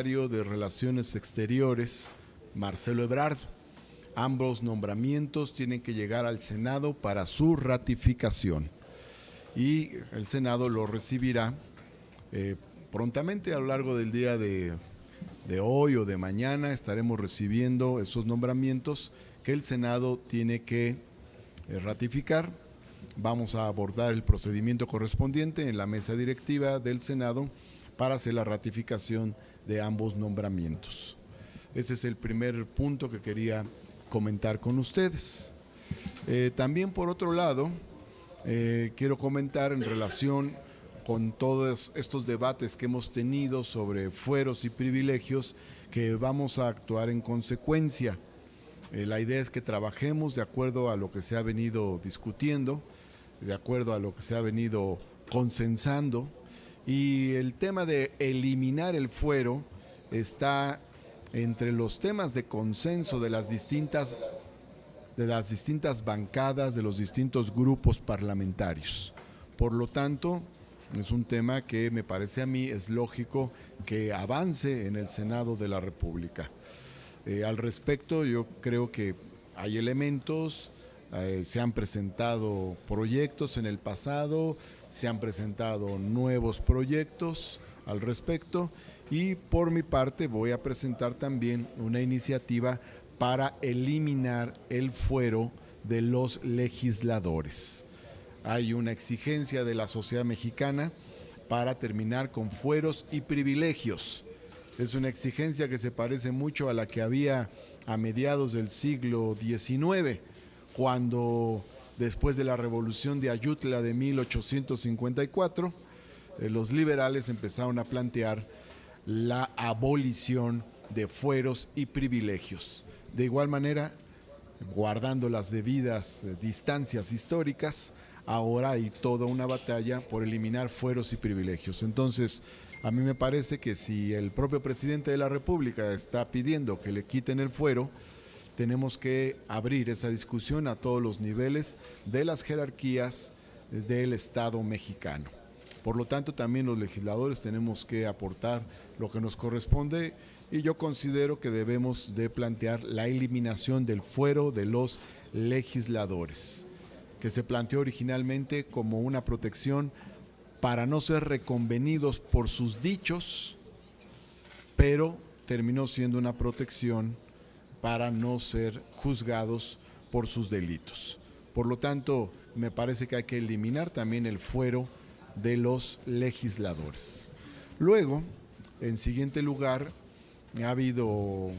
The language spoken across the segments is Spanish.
de Relaciones Exteriores, Marcelo Ebrard. Ambos nombramientos tienen que llegar al Senado para su ratificación y el Senado lo recibirá prontamente. A lo largo del día de hoy o de mañana estaremos recibiendo esos nombramientos que el Senado tiene que ratificar. Vamos a abordar el procedimiento correspondiente en la mesa directiva del Senado para hacer la ratificación de ambos nombramientos. Ese es el primer punto que quería comentar con ustedes. También, por otro lado, quiero comentar en relación con todos estos debates que hemos tenido sobre fueros y privilegios, que vamos a actuar en consecuencia. La idea es que trabajemos de acuerdo a lo que se ha venido discutiendo, de acuerdo a lo que se ha venido consensando, y el tema de eliminar el fuero está entre los temas de consenso de las distintas bancadas, de los distintos grupos parlamentarios. Por lo tanto, es un tema que me parece a mí es lógico que avance en el Senado de la República. Al respecto, yo creo que hay elementos, se han presentado proyectos en el pasado, se han presentado nuevos proyectos al respecto, y por mi parte voy a presentar también una iniciativa para eliminar el fuero de los legisladores. Hay una exigencia de la sociedad mexicana para terminar con fueros y privilegios. Es una exigencia que se parece mucho a la que había a mediados del siglo XIX, cuando después de la Revolución de Ayutla de 1854, los liberales empezaron a plantear la abolición de fueros y privilegios. De igual manera, guardando las debidas distancias históricas, ahora hay toda una batalla por eliminar fueros y privilegios. Entonces, a mí me parece que si el propio presidente de la República está pidiendo que le quiten el fuero, tenemos que abrir esa discusión a todos los niveles de las jerarquías del Estado mexicano. Por lo tanto, también los legisladores tenemos que aportar lo que nos corresponde, y yo considero que debemos de plantear la eliminación del fuero de los legisladores, que se planteó originalmente como una protección para no ser reconvenidos por sus dichos, pero terminó siendo una protección para no ser juzgados por sus delitos. Por lo tanto, me parece que hay que eliminar también el fuero de los legisladores. Luego, en siguiente lugar, ha habido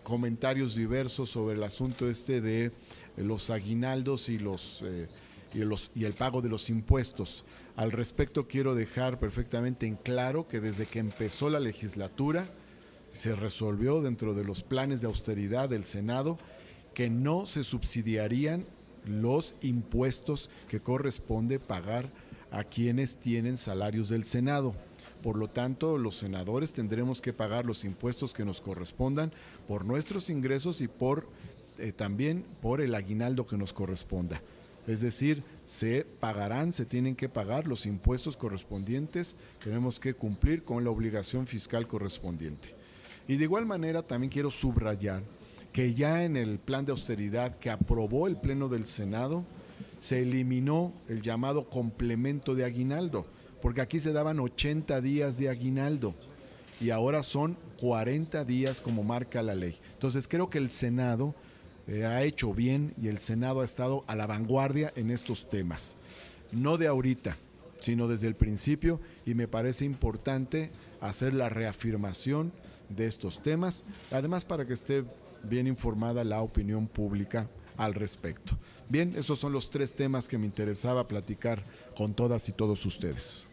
comentarios diversos sobre el asunto de los aguinaldos y el pago de los impuestos. Al respecto, quiero dejar perfectamente en claro que desde que empezó la legislatura se resolvió dentro de los planes de austeridad del Senado que no se subsidiarían los impuestos que corresponde pagar a quienes tienen salarios del Senado. Por lo tanto, los senadores tendremos que pagar los impuestos que nos correspondan por nuestros ingresos y también por el aguinaldo que nos corresponda. Es decir, se tienen que pagar los impuestos correspondientes, tenemos que cumplir con la obligación fiscal correspondiente. Y de igual manera también quiero subrayar que ya en el plan de austeridad que aprobó el Pleno del Senado, se eliminó el llamado complemento de aguinaldo, porque aquí se daban 80 días de aguinaldo y ahora son 40 días como marca la ley. Entonces creo que el Senado ha hecho bien, y el Senado ha estado a la vanguardia en estos temas, no de ahorita, sino desde el principio, y me parece importante hacer la reafirmación de estos temas, además para que esté bien informada la opinión pública al respecto. Bien, esos son los tres temas que me interesaba platicar con todas y todos ustedes.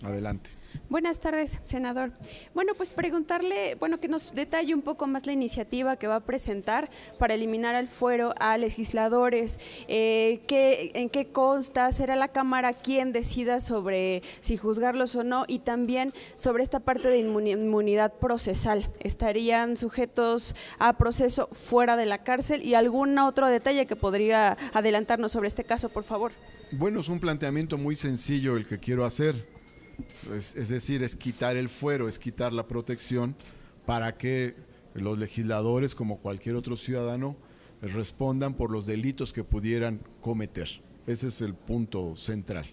Adelante. Buenas tardes, senador. Bueno, pues preguntarle, que nos detalle un poco más la iniciativa que va a presentar para eliminar el fuero a legisladores. ¿En qué consta? ¿Será la Cámara quien decida sobre si juzgarlos o no? Y también sobre esta parte de inmunidad procesal. ¿Estarían sujetos a proceso fuera de la cárcel? ¿Y algún otro detalle que podría adelantarnos sobre este caso, por favor? Bueno, es un planteamiento muy sencillo el que quiero hacer. Es decir, es quitar el fuero, es quitar la protección para que los legisladores, como cualquier otro ciudadano, respondan por los delitos que pudieran cometer. Ese es el punto central.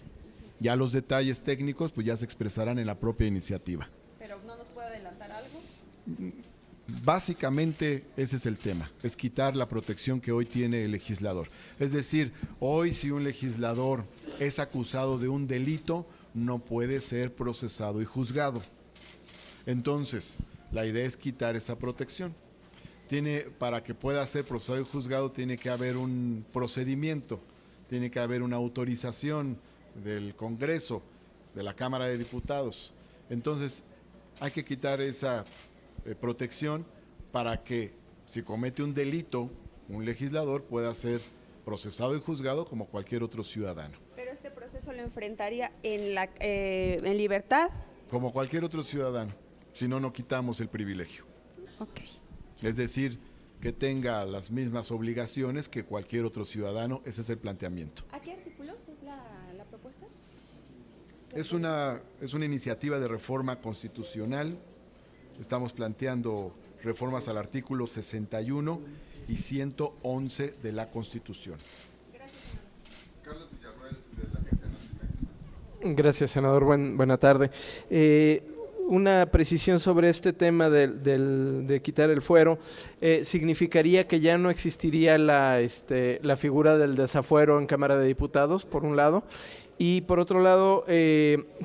Ya los detalles técnicos pues ya se expresarán en la propia iniciativa. ¿Pero no nos puede adelantar algo? Básicamente ese es el tema, es quitar la protección que hoy tiene el legislador. Es decir, hoy si un legislador es acusado de un delito, no puede ser procesado y juzgado. Entonces, la idea es quitar esa protección. Para que pueda ser procesado y juzgado, tiene que haber un procedimiento, tiene que haber una autorización del Congreso, de la Cámara de Diputados. Entonces, hay que quitar esa protección para que, si comete un delito, un legislador pueda ser procesado y juzgado como cualquier otro ciudadano. ¿Pero este proceso lo enfrentaría en libertad? Como cualquier otro ciudadano, si no, no quitamos el privilegio. Ok. Es decir, que tenga las mismas obligaciones que cualquier otro ciudadano, ese es el planteamiento. ¿A qué artículos es la propuesta? Es una iniciativa de reforma constitucional. Estamos planteando reformas al artículo 61 y 111 de la Constitución. Gracias, senador. Carlos Villarroel, de la Agencia Notimex. Gracias, senador. Buena tarde. Una precisión sobre este tema de quitar el fuero. ¿Significaría que ya no existiría la figura del desafuero en Cámara de Diputados, por un lado? Y por otro lado,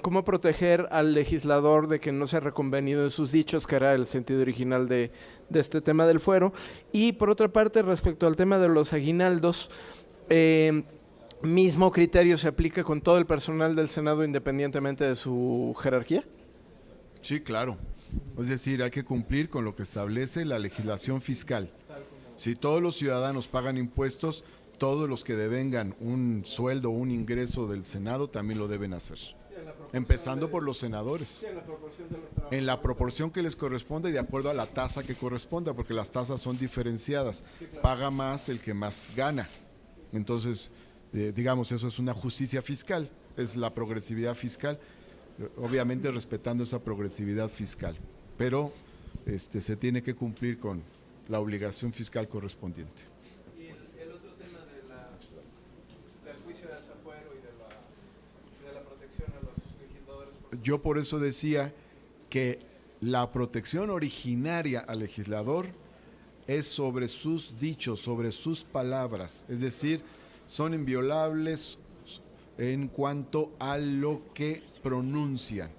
¿cómo proteger al legislador de que no sea reconvenido en sus dichos, que era el sentido original de este tema del fuero? Y por otra parte, respecto al tema de los aguinaldos, ¿mismo criterio se aplica con todo el personal del Senado independientemente de su jerarquía? Sí, claro. Es decir, hay que cumplir con lo que establece la legislación fiscal. Si todos los ciudadanos pagan impuestos, todos los que devengan un sueldo o un ingreso del Senado también lo deben hacer. Empezando por los senadores. En la proporción que les corresponde y de acuerdo a la tasa que corresponda, porque las tasas son diferenciadas. Paga más el que más gana. Entonces, digamos, eso es una justicia fiscal, es la progresividad fiscal. Obviamente respetando esa progresividad fiscal, pero se tiene que cumplir con la obligación fiscal correspondiente. Y el otro tema del juicio de desafuero y de la protección a los legisladores. Yo por eso decía que la protección originaria al legislador es sobre sus dichos, sobre sus palabras, es decir, son inviolables en cuanto a lo que pronuncian.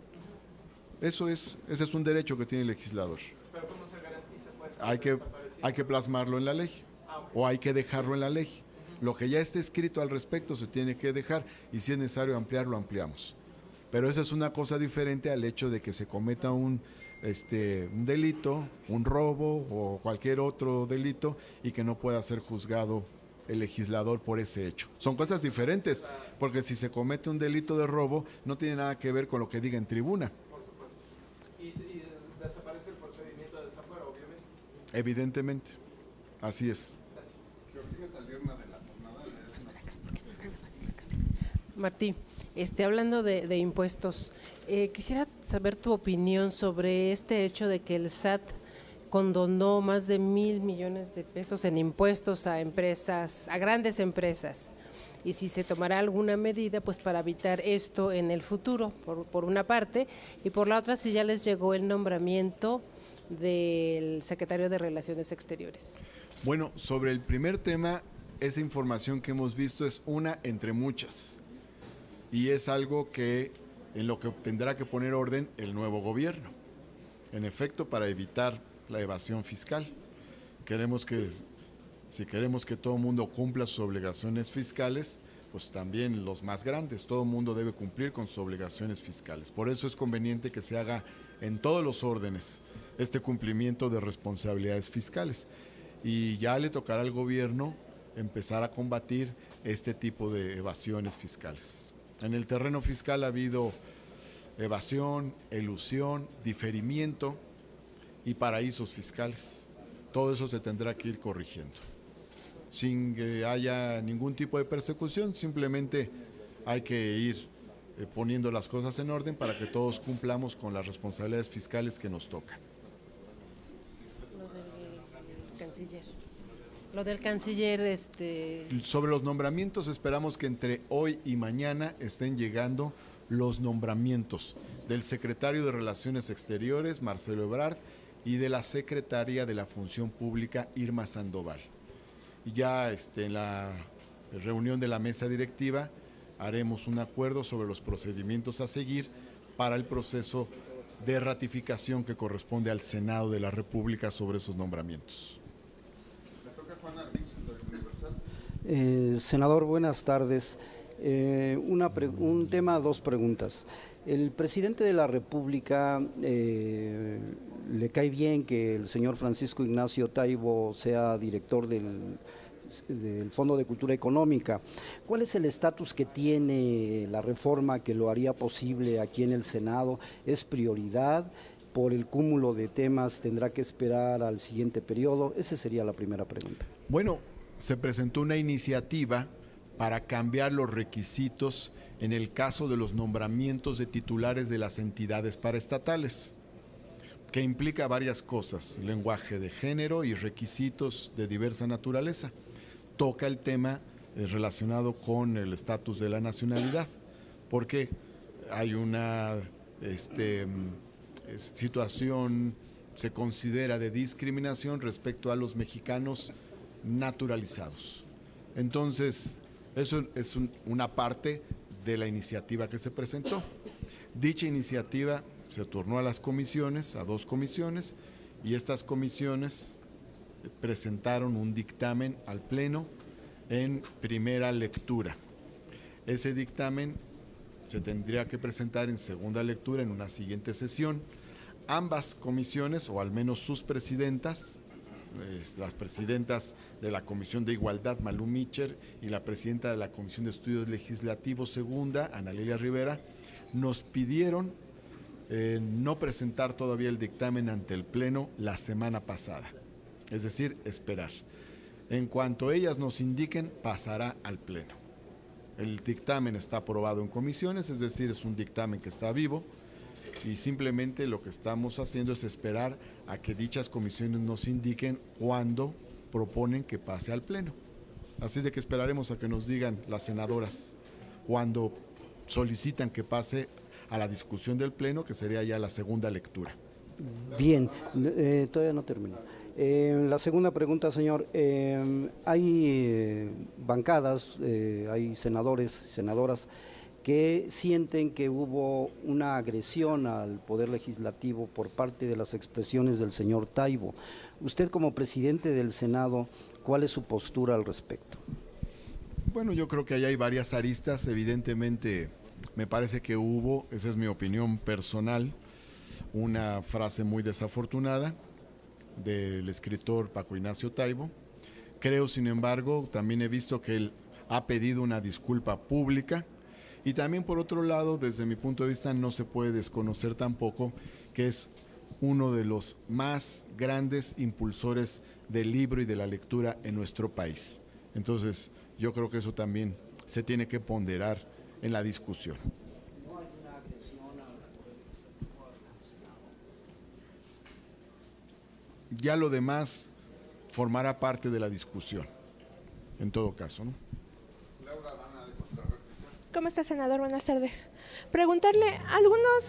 Ese es un derecho que tiene el legislador. ¿Pero cómo se garantiza? Pues, hay que plasmarlo en la ley, o hay que dejarlo en la ley. Lo que ya esté escrito al respecto se tiene que dejar, y si es necesario ampliarlo, ampliamos. Pero eso es una cosa diferente al hecho de que se cometa un delito, un robo o cualquier otro delito, y que no pueda ser juzgado el legislador por ese hecho. Son cosas diferentes, porque si se comete un delito de robo, no tiene nada que ver con lo que diga en tribuna. Por supuesto. Y desaparece el procedimiento de desafuero, obviamente. Evidentemente, así es. Martí, hablando de impuestos, quisiera saber tu opinión sobre este hecho de que el SAT condonó más de 1,000 millones de pesos en impuestos a empresas, a grandes empresas, y si se tomará alguna medida pues para evitar esto en el futuro, por una parte, y por la otra si ya les llegó el nombramiento del secretario de Relaciones Exteriores. Bueno, sobre el primer tema, esa información que hemos visto es una entre muchas, y es algo en lo que tendrá que poner orden el nuevo gobierno, en efecto, para evitar la evasión fiscal. Si queremos que todo el mundo cumpla sus obligaciones fiscales, pues también los más grandes, todo el mundo debe cumplir con sus obligaciones fiscales. Por eso es conveniente que se haga en todos los órdenes este cumplimiento de responsabilidades fiscales. Y ya le tocará al gobierno empezar a combatir este tipo de evasiones fiscales. En el terreno fiscal ha habido evasión, elusión, diferimiento y paraísos fiscales. Todo eso se tendrá que ir corrigiendo. Sin que haya ningún tipo de persecución, simplemente hay que ir poniendo las cosas en orden para que todos cumplamos con las responsabilidades fiscales que nos tocan. Lo del canciller, Sobre los nombramientos, esperamos que entre hoy y mañana estén llegando los nombramientos del secretario de Relaciones Exteriores, Marcelo Ebrard, y de la secretaria de la Función Pública, Irma Sandoval. Y ya en la reunión de la mesa directiva haremos un acuerdo sobre los procedimientos a seguir para el proceso de ratificación que corresponde al Senado de la República sobre esos nombramientos. Senador, buenas tardes. Un tema, dos preguntas. El presidente de la República le cae bien que el señor Francisco Ignacio Taibo sea director del Fondo de Cultura Económica. ¿Cuál es el estatus que tiene la reforma que lo haría posible aquí en el Senado? ¿Es prioridad? ¿Por el cúmulo de temas tendrá que esperar al siguiente periodo? Esa sería la primera pregunta. Bueno, se presentó una iniciativa para cambiar los requisitos en el caso de los nombramientos de titulares de las entidades paraestatales, que implica varias cosas: lenguaje de género y requisitos de diversa naturaleza. Toca el tema relacionado con el estatus de la nacionalidad, porque hay una situación, se considera, de discriminación respecto a los mexicanos naturalizados. Entonces, eso es una parte de la iniciativa que se presentó. Dicha iniciativa se turnó a las comisiones, a 2 comisiones, y estas comisiones presentaron un dictamen al Pleno en primera lectura. Ese dictamen se tendría que presentar en segunda lectura en una siguiente sesión. Ambas comisiones, o al menos sus presidentas, las presidentas de la Comisión de Igualdad, Malú Micher, y la presidenta de la Comisión de Estudios Legislativos segunda, Ana Lilia Rivera, nos pidieron no presentar todavía el dictamen ante el Pleno la semana pasada, es decir, esperar. En cuanto ellas nos indiquen, pasará al Pleno. El dictamen está aprobado en comisiones, es decir, es un dictamen que está vivo, y simplemente lo que estamos haciendo es esperar a que dichas comisiones nos indiquen cuándo proponen que pase al Pleno. Así de que esperaremos a que nos digan las senadoras cuándo solicitan que pase a la discusión del Pleno, que sería ya la segunda lectura. Bien, todavía no termino. La segunda pregunta, señor, hay bancadas, hay senadores, senadoras que sienten que hubo una agresión al Poder Legislativo por parte de las expresiones del señor Taibo. Usted, como presidente del Senado, ¿cuál es su postura al respecto? Bueno, yo creo que ahí hay varias aristas. Evidentemente, me parece que hubo, esa es mi opinión personal, una frase muy desafortunada del escritor Paco Ignacio Taibo. Creo, sin embargo, también he visto que él ha pedido una disculpa pública. Y también, por otro lado, desde mi punto de vista, no se puede desconocer tampoco que es uno de los más grandes impulsores del libro y de la lectura en nuestro país. Entonces, yo creo que eso también se tiene que ponderar en la discusión. ¿No hay una agresión al Poder Legislativo, al Senado? Ya lo demás formará parte de la discusión, en todo caso, ¿no? ¿Cómo está, senador? Buenas tardes. Preguntarle, algunos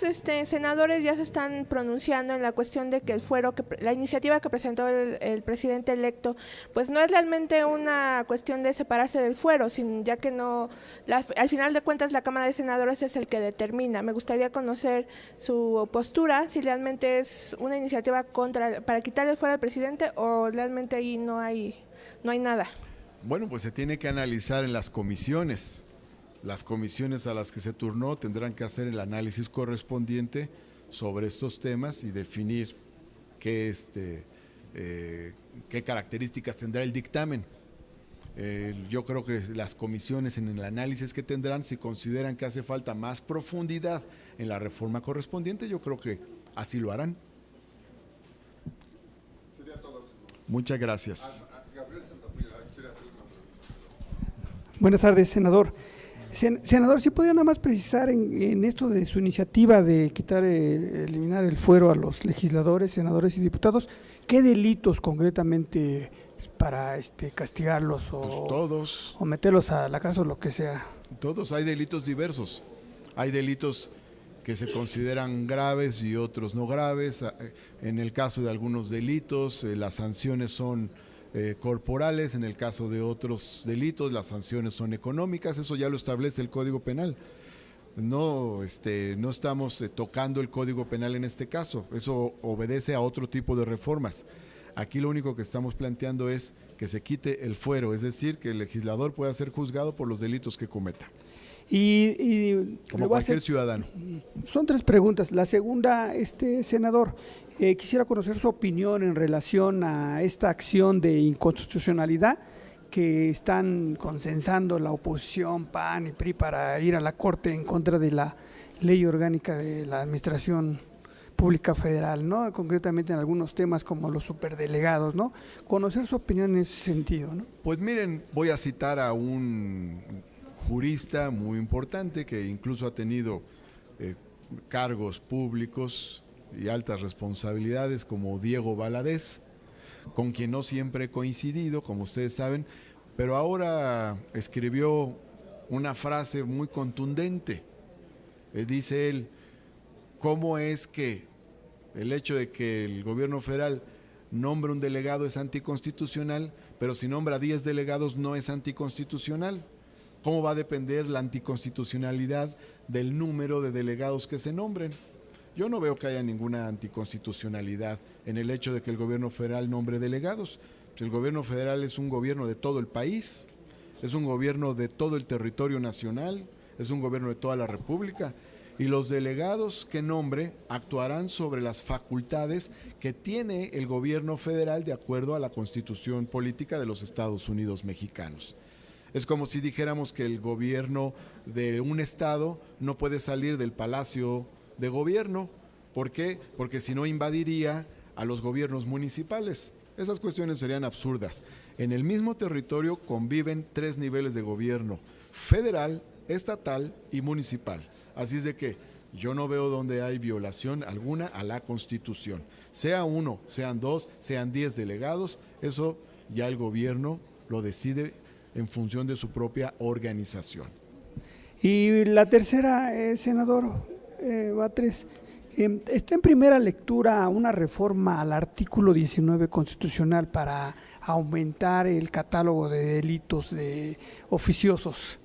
senadores ya se están pronunciando en la cuestión de que el fuero, la iniciativa que presentó el presidente electo, pues no es realmente una cuestión de separarse del fuero, ya que no, al final de cuentas la Cámara de Senadores es el que determina. Me gustaría conocer su postura, si realmente es una iniciativa para quitarle el fuero al presidente o realmente ahí no hay nada. Bueno, pues se tiene que analizar en las comisiones. Las comisiones a las que se turnó tendrán que hacer el análisis correspondiente sobre estos temas y definir qué características tendrá el dictamen. Yo creo que las comisiones, en el análisis que tendrán, si consideran que hace falta más profundidad en la reforma correspondiente, yo creo que así lo harán. Sería todo. Muchas gracias. Buenas tardes, senador. Senador, si podría nada más precisar en esto de su iniciativa de eliminar el fuero a los legisladores, senadores y diputados, ¿qué delitos concretamente para castigarlos Pues todos. o meterlos a la cárcel o lo que sea? Todos, hay delitos diversos. Hay delitos que se consideran graves y otros no graves. En el caso de algunos delitos, las sanciones son corporales. En el caso de otros delitos, las sanciones son económicas. Eso ya lo establece el Código Penal. No estamos tocando el Código Penal en este caso. Eso obedece a otro tipo de reformas. Aquí lo único que estamos planteando es que se quite el fuero, es decir, que el legislador pueda ser juzgado por los delitos que cometa. Como cualquier ciudadano. Son 3 preguntas. La segunda, senador, quisiera conocer su opinión en relación a esta acción de inconstitucionalidad que están consensando la oposición, PAN y PRI, para ir a la Corte en contra de la ley orgánica de la Administración Pública Federal, ¿no? Concretamente en algunos temas como los superdelegados, ¿no? Conocer su opinión en ese sentido, ¿no? Pues miren, voy a citar a un jurista muy importante que incluso ha tenido cargos públicos y altas responsabilidades, como Diego Valadez, con quien no siempre he coincidido, como ustedes saben, pero ahora escribió una frase muy contundente. Dice él: ¿cómo es que el hecho de que el gobierno federal nombre un delegado es anticonstitucional, pero si nombra 10 delegados no es anticonstitucional? ¿Cómo va a depender la anticonstitucionalidad del número de delegados que se nombren? Yo no veo que haya ninguna anticonstitucionalidad en el hecho de que el gobierno federal nombre delegados. El gobierno federal es un gobierno de todo el país, es un gobierno de todo el territorio nacional, es un gobierno de toda la República, y los delegados que nombre actuarán sobre las facultades que tiene el gobierno federal de acuerdo a la Constitución Política de los Estados Unidos Mexicanos. Es como si dijéramos que el gobierno de un estado no puede salir del Palacio de Gobierno. ¿Por qué? Porque si no invadiría a los gobiernos municipales. Esas cuestiones serían absurdas. En el mismo territorio conviven 3 niveles de gobierno: federal, estatal y municipal. Así es de que yo no veo donde hay violación alguna a la Constitución. Sea 1, sean 2, sean 10 delegados, eso ya el gobierno lo decide en función de su propia organización. Y la tercera, senador Batres, está en primera lectura una reforma al artículo 19 constitucional para aumentar el catálogo de delitos oficiosos.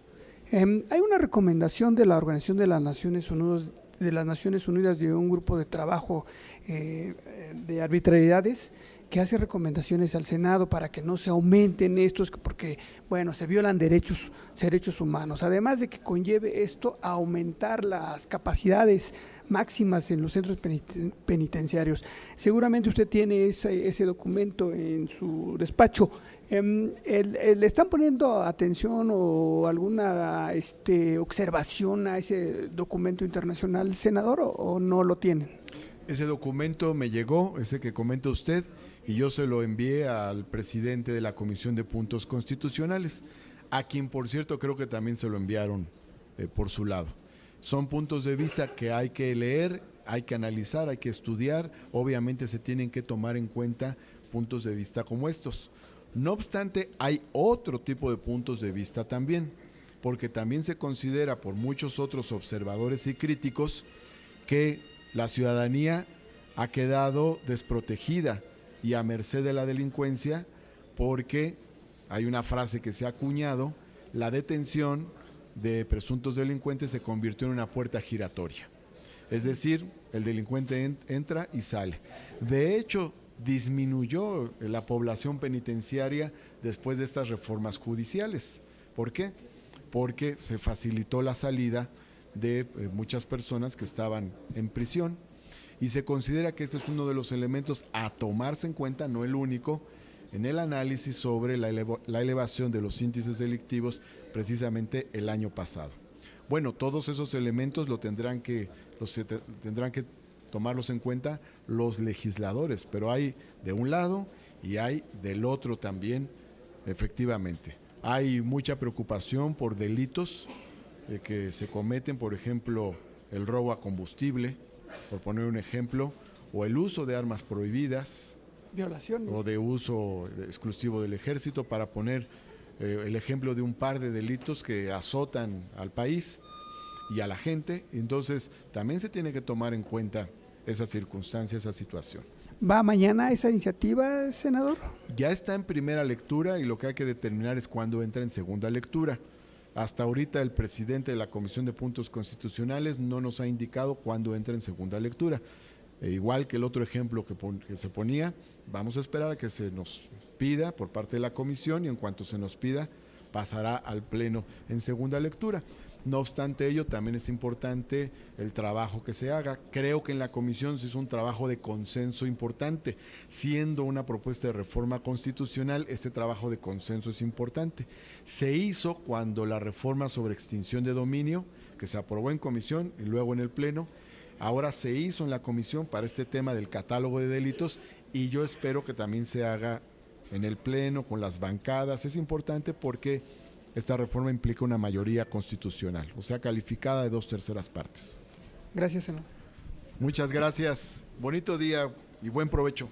Hay una recomendación de la Organización de las Naciones Unidas de un grupo de trabajo de arbitrariedades que hace recomendaciones al Senado para que no se aumenten estos, porque, bueno, se violan derechos humanos. Además de que conlleve esto a aumentar las capacidades máximas en los centros penitenciarios. Seguramente usted tiene ese documento en su despacho. ¿Le están poniendo atención o alguna observación a ese documento internacional, senador, o no lo tienen? Ese documento me llegó, ese que comenta usted, y yo se lo envié al presidente de la Comisión de Puntos Constitucionales, a quien, por cierto, creo que también se lo enviaron por su lado. Son puntos de vista que hay que leer, hay que analizar, hay que estudiar. Obviamente se tienen que tomar en cuenta puntos de vista como estos. No obstante, hay otro tipo de puntos de vista también, porque también se considera por muchos otros observadores y críticos que la ciudadanía ha quedado desprotegida y a merced de la delincuencia, porque hay una frase que se ha acuñado: la detención de presuntos delincuentes se convirtió en una puerta giratoria. Es decir, el delincuente entra y sale. De hecho, disminuyó la población penitenciaria después de estas reformas judiciales. ¿Por qué? Porque se facilitó la salida de muchas personas que estaban en prisión, y se considera que este es uno de los elementos a tomarse en cuenta, no el único, en el análisis sobre la elevación de los índices delictivos precisamente el año pasado. Bueno, todos esos elementos tendrán que tomarlos en cuenta los legisladores, pero hay de un lado y hay del otro también, efectivamente. Hay mucha preocupación por delitos que se cometen, por ejemplo, el robo a combustible, por poner un ejemplo, o el uso de armas prohibidas, Violaciones. o de uso exclusivo del ejército, para poner el ejemplo de un par de delitos que azotan al país y a la gente. Entonces también se tiene que tomar en cuenta esa circunstancia, esa situación. ¿Va mañana esa iniciativa, senador? Ya está en primera lectura y lo que hay que determinar es cuándo entra en segunda lectura. Hasta ahorita el presidente de la Comisión de Puntos Constitucionales no nos ha indicado cuándo entra en segunda lectura. Igual que el otro ejemplo que se ponía, vamos a esperar a que se nos pida por parte de la comisión y en cuanto se nos pida pasará al Pleno en segunda lectura. No obstante ello, también es importante el trabajo que se haga. Creo que en la comisión se hizo un trabajo de consenso importante. Siendo una propuesta de reforma constitucional, este trabajo de consenso es importante. Se hizo cuando la reforma sobre extinción de dominio, que se aprobó en comisión y luego en el Pleno, ahora se hizo en la comisión para este tema del catálogo de delitos, y yo espero que también se haga en el Pleno con las bancadas. Es importante porque esta reforma implica una mayoría constitucional, o sea, calificada de 2/3 partes. Gracias, senador. Muchas gracias. Bonito día y buen provecho.